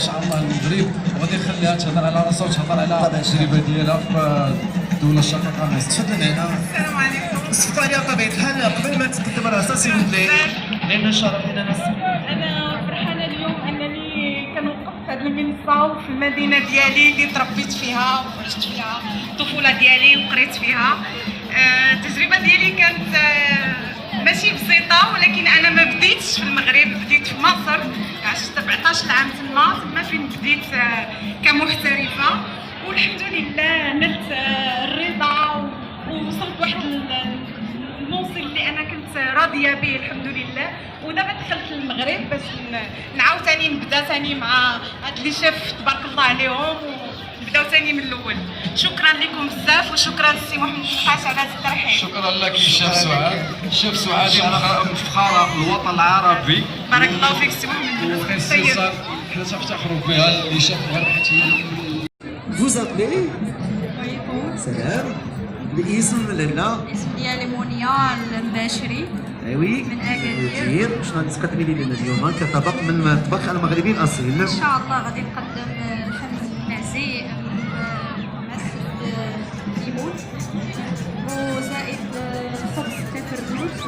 شاء الله المغرب، وغادي نخليها تهضر على راسها وتهضر على التجربه ديالها في الدوله الشقيقه مصر. تفضل هنا. السلام عليكم. صفت عليها بطبيعة الحال قبل ما تقدم راسها سي ولدي لأن شرف لنا ناس. انا فرحانه اليوم انني كنوقف في هذه المنصه وفي المدينه ديالي اللي تربيت فيها وخرجت فيها الطفوله ديالي وقريت فيها. التجربه ديالي كانت ماشي بسيطه، ولكن انا ما بديتش في المغرب، بديت في مصر. عشت 17 عام تما فين بديت كمحترفه، والحمد لله نلت الرضا ووصلت واحد الموصل اللي انا كنت راضيه به الحمد لله. ودابا دخلت المغرب باش نعاود ثاني نبدا ثاني مع هاد لي شيف تبارك الله عليهم، ونبداو ثاني من الاول. شكرا لكم بزاف، وشكرا للسي محمد النحاس على هذا الترحيب. شكرا لك الشيف سعاد. الشيف سعاد مفخره الوطن العربي. بارك الله فيك سي محمد. وخصيصا حنا تنفتخروا بها اللي شاف غير حيت Vous appelez سلام. الاسم لاله؟ الاسم ديالي مونيا المباشري ايوي من اكادير. شنو غادي تقدمي لنا اليوم كطبق من الطبخ المغربي الاصيل؟ ان شاء الله غادي نقدم حمص المعزي معسل الليمون، وزائد خبز تفرنوس